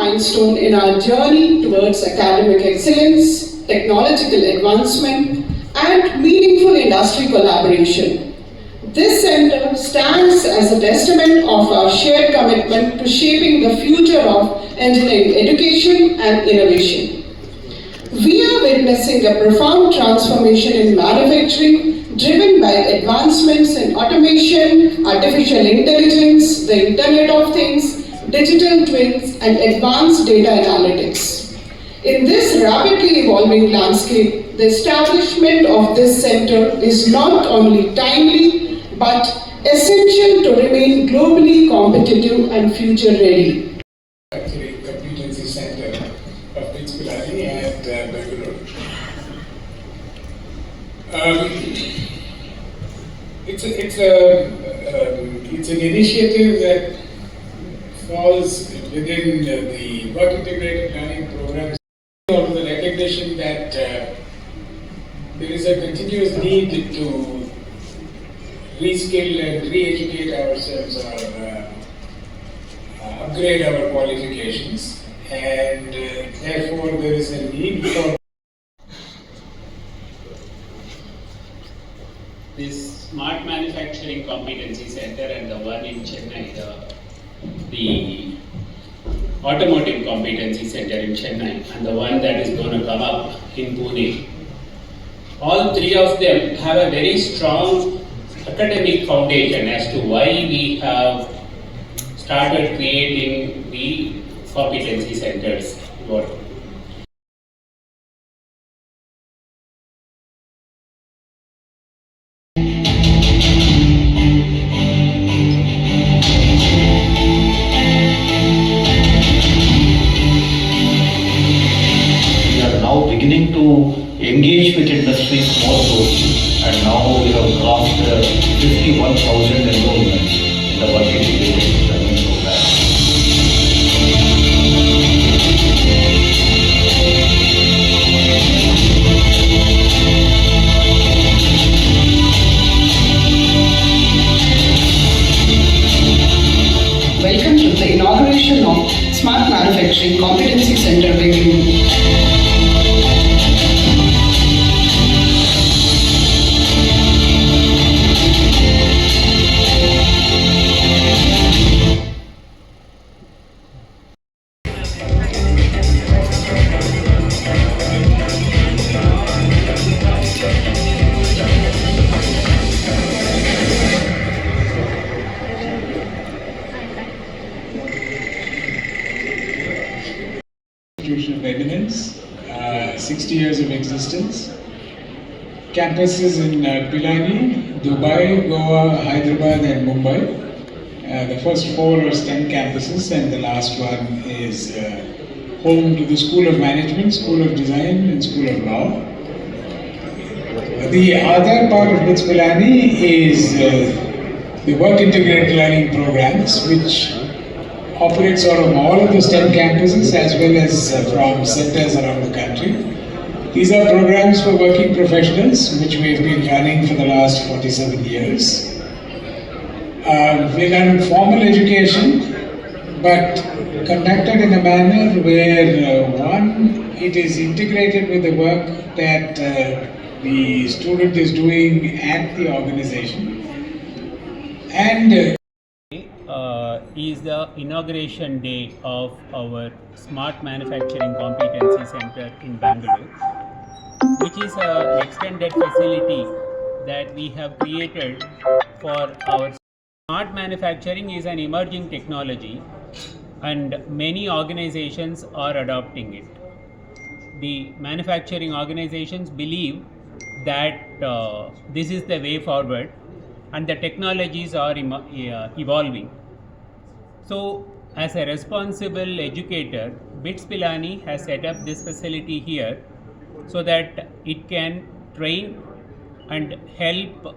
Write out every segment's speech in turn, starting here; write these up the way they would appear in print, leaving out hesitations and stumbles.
milestone in our journey towards academic excellence, technological advancement, and meaningful industry collaboration. This center stands as a testament of our shared commitment to shaping the future of engineering education and innovation. We are witnessing a profound transformation in manufacturing driven by advancements in automation, artificial intelligence, the Internet of Things, digital twins, and advanced data analytics. In this rapidly evolving landscape, the establishment of this center is not only timely but essential to remain globally competitive and future ready. Competency Center of Thesmart and Bangalore. It's an initiative that falls within the work integrated learning programs. Of the recognition that there is a continuous need to reskill and re-educate ourselves or upgrade our qualifications, and therefore there is a need for this Smart Manufacturing Competency Center and the one in Chennai, the Automotive Competency Center in Chennai, and the one that is going to come up in Pune. All three of them have a very strong academic foundation as to why we have started creating the competency centers. Beginning to engage with industries more closely, and now we have crossed 51,000 enrollments in the work integrated learning program. Welcome to the inauguration of Smart Manufacturing Competency Center Bangalore. Institution of eminence, 60 years of existence, campuses in Pilani, Dubai, Goa, Hyderabad and Mumbai. The first four are STEM campuses and the last one is home to the School of Management, School of Design and School of Law. The other part of BITS Pilani is the work integrated learning programs, which operates out of all of the STEM campuses as well as from centers around the country. These are programs for working professionals which we have been running for the last 47 years. We run formal education but conducted in a manner where it is integrated with the work that the student is doing at the organization, and is the inauguration day of our Smart Manufacturing Competency Center in Bangalore, which is an extended facility that we have created for our smart manufacturing. Is an emerging technology and many organizations are adopting it. The manufacturing organizations believe that this is the way forward and the technologies are evolving. So, as a responsible educator, BITS Pilani has set up this facility here so that it can train and help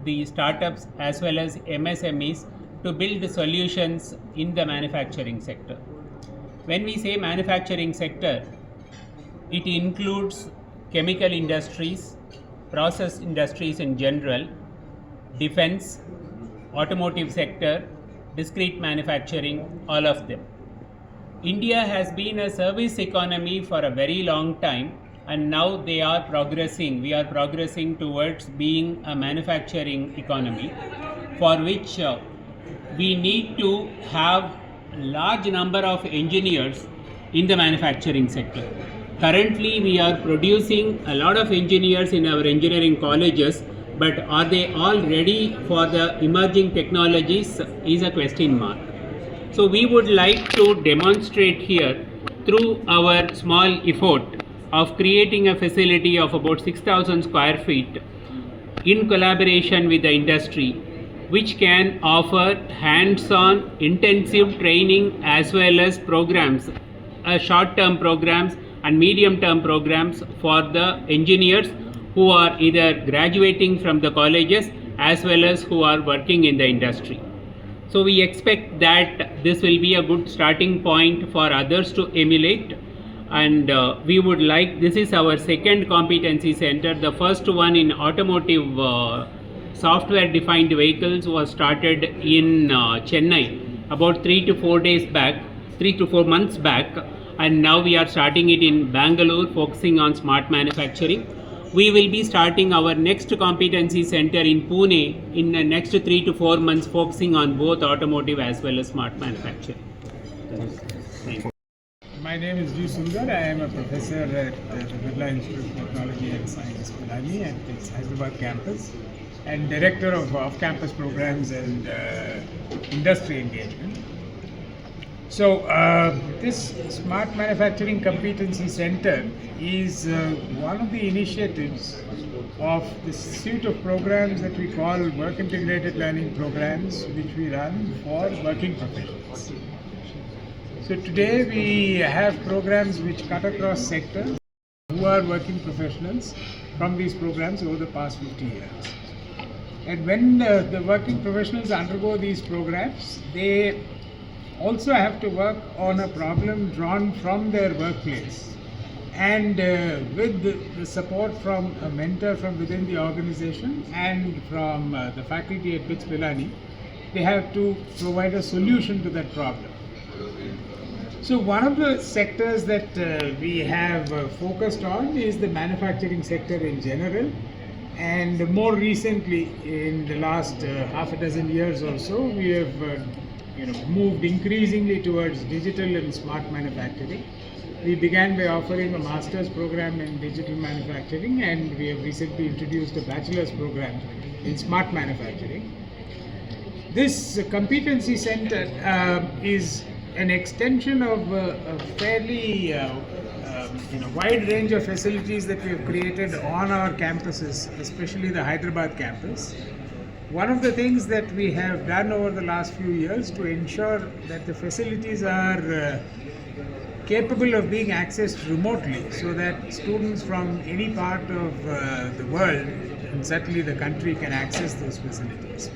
the startups as well as MSMEs to build solutions in the manufacturing sector. When we say manufacturing sector, it includes chemical industries, process industries in general, defense, automotive sector, discrete manufacturing, all of them. India has been a service economy for a very long time, and now they are progressing. We are progressing towards being a manufacturing economy, for which we need to have large number of engineers in the manufacturing sector. Currently, we are producing a lot of engineers in our engineering colleges, but are they all ready for the emerging technologies is a question mark. So we would like to demonstrate here through our small effort of creating a facility of about 6,000 square feet in collaboration with the industry, which can offer hands-on intensive training as well as programs, short-term programs and medium-term programs for the engineers who are either graduating from the colleges as well as who are working in the industry. So we expect that this will be a good starting point for others to emulate, and we would like, this is our second competency center. The first one in automotive software defined vehicles was started in Chennai about 3 to 4 months back, and now we are starting it in Bangalore, focusing on smart manufacturing. We will be starting our next competency center in Pune in the next 3 to 4 months, focusing on both automotive as well as smart manufacturing. Thank you. My name is G. Sundar. I am a professor at the Birla Institute of Technology and Science, Pilani, at its Hyderabad campus, and director of off-campus programs and industry engagement. So this Smart Manufacturing Competency Center is one of the initiatives of the suite of programs that we call Work Integrated Learning Programs, which we run for working professionals. So today we have programs which cut across sectors who are working professionals from these programs over the past 50 years. And when the working professionals undergo these programs, they also have to work on a problem drawn from their workplace, and with the support from a mentor from within the organization and from the faculty at BITS Pilani, they have to provide a solution to that problem. So one of the sectors that we have focused on is the manufacturing sector in general, and more recently, in the last half a dozen years or so, we have moved increasingly towards digital and smart manufacturing. We began by offering a master's program in digital manufacturing, and we have recently introduced a bachelor's program in smart manufacturing. This competency center is an extension of a fairly wide range of facilities that we have created on our campuses, especially the Hyderabad campus. One of the things that we have done over the last few years to ensure that the facilities are capable of being accessed remotely, so that students from any part of the world, and certainly the country, can access those facilities.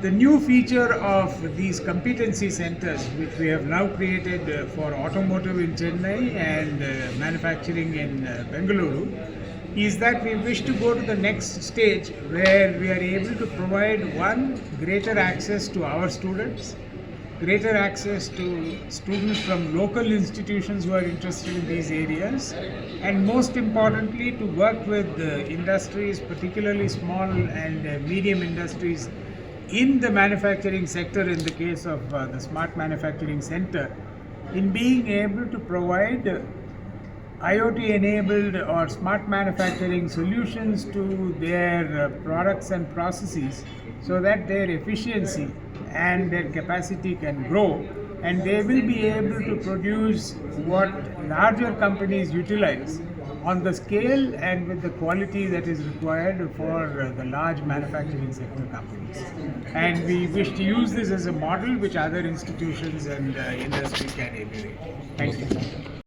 The new feature of these competency centers, which we have now created for automotive in Chennai and manufacturing in Bangalore, is that we wish to go to the next stage where we are able to provide greater access to our students, greater access to students from local institutions who are interested in these areas, and most importantly to work with industries, particularly small and medium industries in the manufacturing sector, in the case of the Smart Manufacturing Center, in being able to provide IoT-enabled or smart manufacturing solutions to their products and processes, so that their efficiency and their capacity can grow, and they will be able to produce what larger companies utilize on the scale and with the quality that is required for the large manufacturing sector companies. And we wish to use this as a model which other institutions and industry can emulate. Thank you.